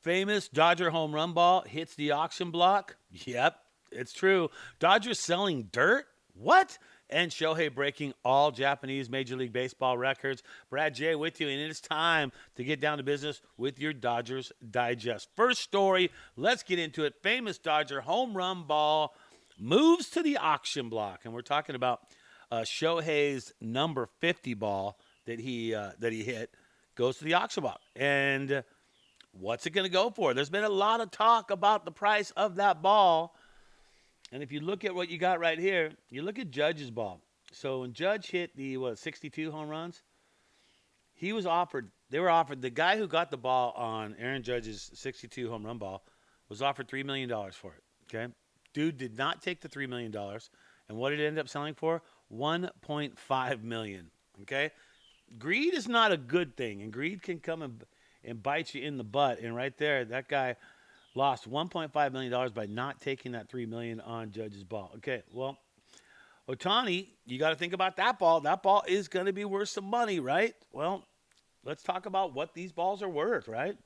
famous Dodger home run ball hits the auction block. Yep, it's true. Dodgers selling dirt? What? And Shohei breaking all Japanese Major League Baseball records. Brad J with you, and it is time to get down to business with your Dodgers Digest. First story, let's get into it. Famous Dodger home run ball moves to the auction block, and we're talking about Shohei's number 50 ball that he hit goes to the auction block. And what's it going to go for? There's been a lot of talk about the price of that ball. And if you look at what you got right here, you look at Judge's ball. So when Judge hit the 62 home runs, they were offered, the guy who got the ball on Aaron Judge's 62 home run ball was offered $3 million for it. Okay? Dude did not take the $3 million. And what did it end up selling for? $1.5 million. Okay? Greed is not a good thing, and greed can come and bite you in the butt. And right there, that guy lost $1.5 million by not taking that $3 million on Judge's ball. Okay, well, Ohtani, you got to think about that ball. That ball is going to be worth some money, right? Well, let's talk about what these balls are worth, right?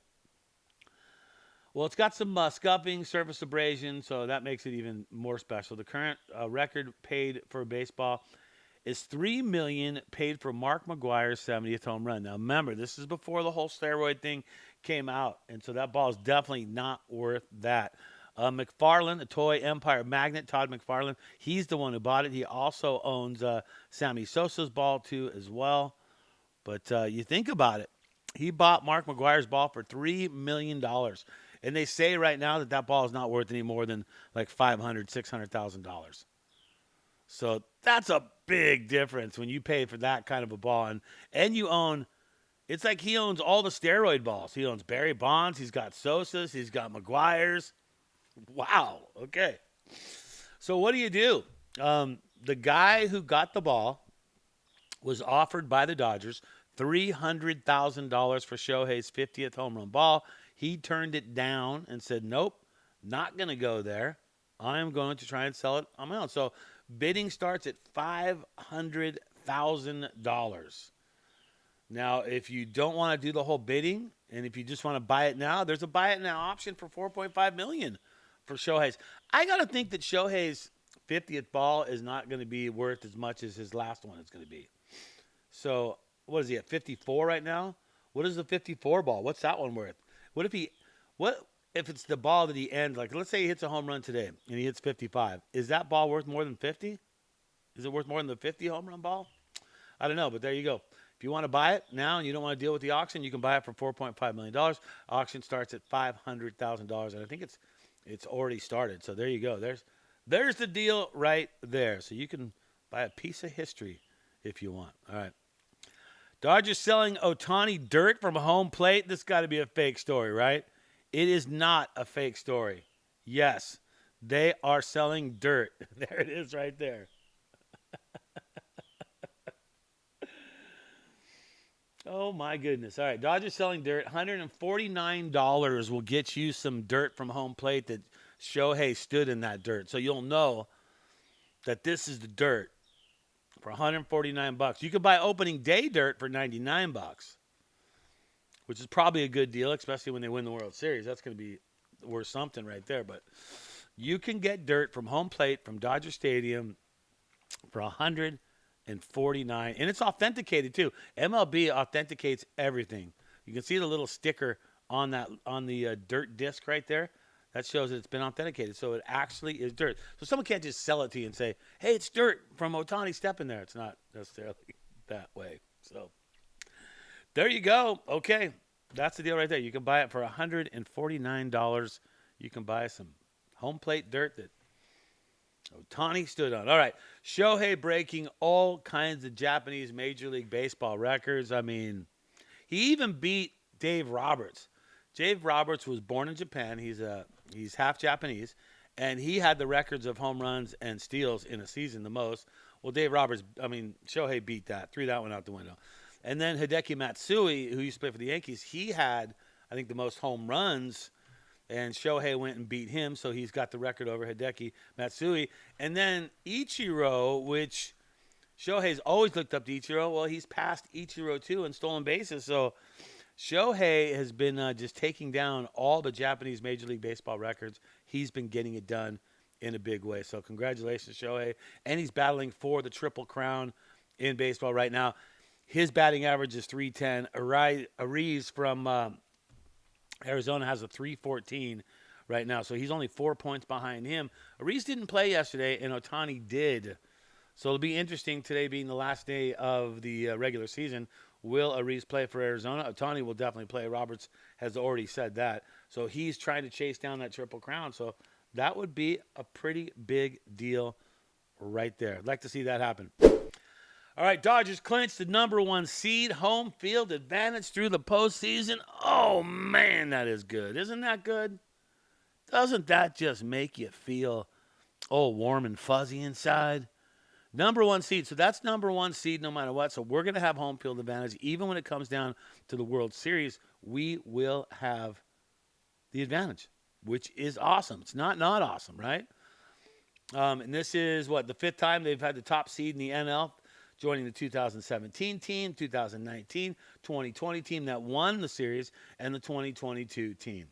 Well, it's got some scuffing, surface abrasion, so that makes it even more special. The current record paid for baseball is $3 million paid for Mark McGwire's 70th home run. Now, remember, this is before the whole steroid thing came out, and so that ball is definitely not worth that. McFarland, a toy empire magnet, Todd McFarland, he's the one who bought it. He also owns Sammy Sosa's ball, too, as well. But you think about it. He bought Mark McGwire's ball for $3 million. And they say right now that that ball is not worth any more than like $500,000, $600,000. So that's a big difference when you pay for that kind of a ball. And you own, it's like he owns all the steroid balls. He owns Barry Bonds. He's got Sosa's. He's got McGwire's. Wow. Okay. So what do? The guy who got the ball was offered by the Dodgers $300,000 for Shohei's 50th home run ball. He turned it down and said, nope, not going to go there. I'm going to try and sell it on my own. So bidding starts at $500,000. Now, if you don't want to do the whole bidding, and if you just want to buy it now, there's a buy it now option for $4.5 million for Shohei's. I got to think that Shohei's 50th ball is not going to be worth as much as his last one is going to be. So, what is he at 54 right now? What is the 54 ball? What's that one worth? What if it's the ball that he ends, like let's say he hits a home run today and he hits 55. Is that ball worth more than 50? Is it worth more than the 50 home run ball? I don't know, but there you go. If you want to buy it now and you don't want to deal with the auction, you can buy it for $4.5 million. Auction starts at $500,000, and I think it's already started. So there you go. There's the deal right there. So you can buy a piece of history if you want. All right. Dodgers selling Ohtani dirt from home plate. This got to be a fake story, right? It is not a fake story. Yes, they are selling dirt. There it is right there. Oh, my goodness. All right, Dodgers selling dirt. $149 will get you some dirt from home plate that Shohei stood in that dirt. So you'll know that this is the dirt. For $149. You could buy opening day dirt for $99, which is probably a good deal, especially when they win the World Series. That's going to be worth something right there. But you can get dirt from home plate from Dodger Stadium for $149, and it's authenticated too. MLB authenticates everything. You can see the little sticker on the dirt disc right there. That shows that it's been authenticated, so it actually is dirt. So someone can't just sell it to you and say, hey, it's dirt from Ohtani stepping there. It's not necessarily that way. So there you go. Okay, that's the deal right there. You can buy it for $149. You can buy some home plate dirt that Ohtani stood on. All right, Shohei breaking all kinds of Japanese Major League Baseball records. I mean, he even beat Dave Roberts. Dave Roberts was born in Japan. He's half Japanese, and he had the records of home runs and steals in a season the most. Well, Shohei beat that, threw that one out the window. And then Hideki Matsui, who used to play for the Yankees, he had, I think, the most home runs, and Shohei went and beat him, so he's got the record over Hideki Matsui. And then Ichiro, which Shohei's always looked up to Ichiro. Well, he's passed Ichiro, too, in stolen bases, so Shohei has been just taking down all the Japanese Major League Baseball records. He's been getting it done in a big way. So congratulations, Shohei. And he's battling for the Triple Crown in baseball right now. His batting average is 310. Ariz from Arizona has a 314 right now. So he's only 4 points behind him. Ariz didn't play yesterday, and Ohtani did. So it'll be interesting today being the last day of the regular season. Will Ariz play for Arizona? Ohtani will definitely play. Roberts has already said that. So he's trying to chase down that Triple Crown. So that would be a pretty big deal right there. I'd like to see that happen. All right, Dodgers clinched the #1 seed, home field advantage through the postseason. Oh, man, that is good. Isn't that good? Doesn't that just make you feel, warm and fuzzy inside? #1 seed. So that's #1 seed no matter what. So we're going to have home field advantage. Even when it comes down to the World Series, we will have the advantage, which is awesome. It's not awesome, right? And this is, the 5th time they've had the top seed in the NL, joining the 2017 team, 2019, 2020 team that won the series, and the 2022 team.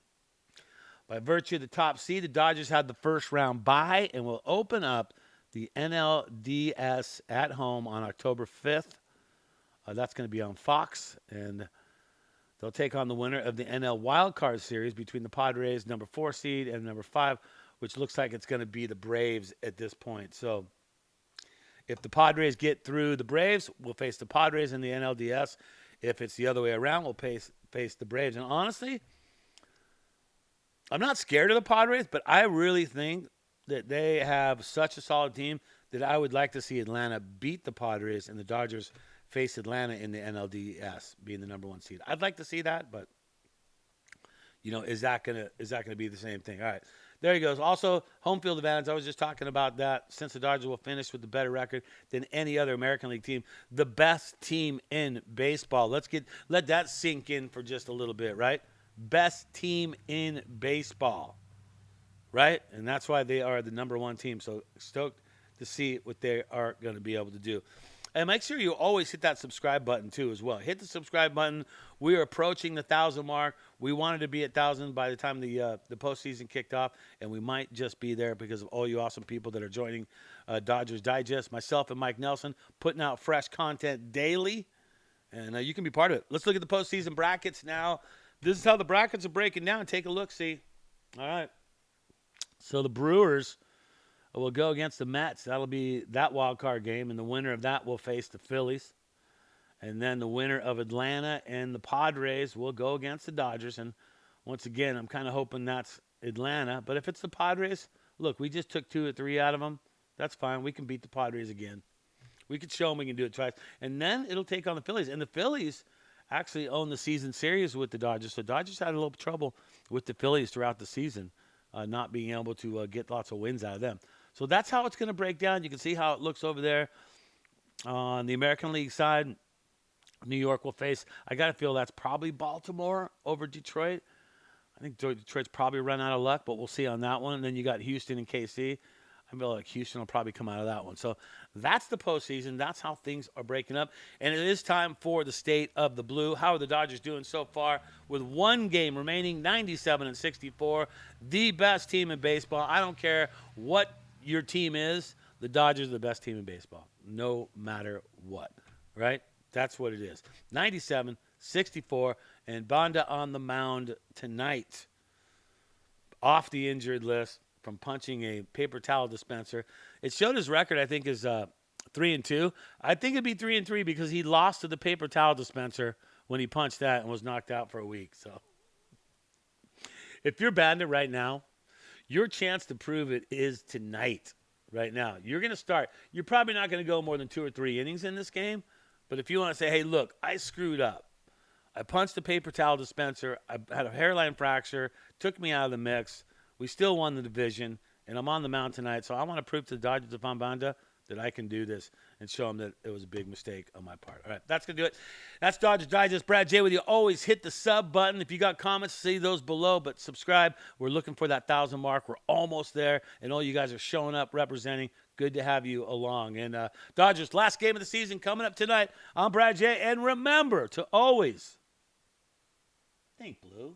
By virtue of the top seed, the Dodgers had the first round bye and will open up the NLDS at home on October 5th. That's going to be on Fox, and they'll take on the winner of the NL Wildcard Series between the Padres, #4 seed, and #5, which looks like it's going to be the Braves at this point. So if the Padres get through the Braves, we'll face the Padres in the NLDS. If it's the other way around, we'll face the Braves. And honestly, I'm not scared of the Padres, but I really think that they have such a solid team that I would like to see Atlanta beat the Padres and the Dodgers face Atlanta in the NLDS, being the #1 seed. I'd like to see that, but is that gonna be the same thing? All right, there he goes. Also, home field advantage. I was just talking about that. Since the Dodgers will finish with the better record than any other American League team, the best team in baseball. Let that sink in for just a little bit, right? Best team in baseball. Right? And that's why they are the #1 team. So stoked to see what they are going to be able to do. And make sure you always hit that subscribe button too as well. Hit the subscribe button. We are approaching the 1,000 mark. We wanted to be at 1,000 by the time the postseason kicked off, and we might just be there because of all you awesome people that are joining Dodgers Digest. Myself and Mike Nelson putting out fresh content daily, and you can be part of it. Let's look at the postseason brackets now. This is how the brackets are breaking down. Take a look, see. All right. So the Brewers will go against the Mets. That'll be that wild card game, and the winner of that will face the Phillies. And then the winner of Atlanta and the Padres will go against the Dodgers. And once again, I'm kind of hoping that's Atlanta. But if it's the Padres, look, we just took 2 or 3 out of them. That's fine. We can beat the Padres again. We could show them we can do it twice. And then it'll take on the Phillies. And the Phillies actually own the season series with the Dodgers. So Dodgers had a little trouble with the Phillies throughout the season. Not being able to get lots of wins out of them. So that's how it's going to break down. You can see how it looks over there on the American League side. New York will face, I got to feel that's probably Baltimore over Detroit. I think Detroit's probably run out of luck, but we'll see on that one. And then you got Houston and KC. I feel like Houston will probably come out of that one. So that's the postseason. That's how things are breaking up. And it is time for the State of the Blue. How are the Dodgers doing so far with 1 game remaining, 97-64? The best team in baseball. I don't care what your team is. The Dodgers are the best team in baseball, no matter what, right? That's what it is. 97-64, and Banda on the mound tonight. Off the injured list from punching a paper towel dispenser. It showed his record, I think, is 3-2. I think it'd be 3-3 because he lost to the paper towel dispenser when he punched that and was knocked out for a week. So if you're Banda right now, your chance to prove it is tonight. Right now, you're going to start. You're probably not going to go more than 2 or 3 innings in this game. But if you want to say, hey, look, I screwed up. I punched the paper towel dispenser. I had a hairline fracture. Took me out of the mix. We still won the division. And I'm on the mound tonight. So I want to prove to the Dodgers of Banda that I can do this and show them that it was a big mistake on my part. All right, that's going to do it. That's Dodgers Digest. Brad J with you. Always hit the sub button. If you got comments, see those below. But subscribe. We're looking for that 1,000 mark. We're almost there. And all you guys are showing up, representing. Good to have you along. And Dodgers, last game of the season coming up tonight. I'm Brad J. And remember to always Think blue.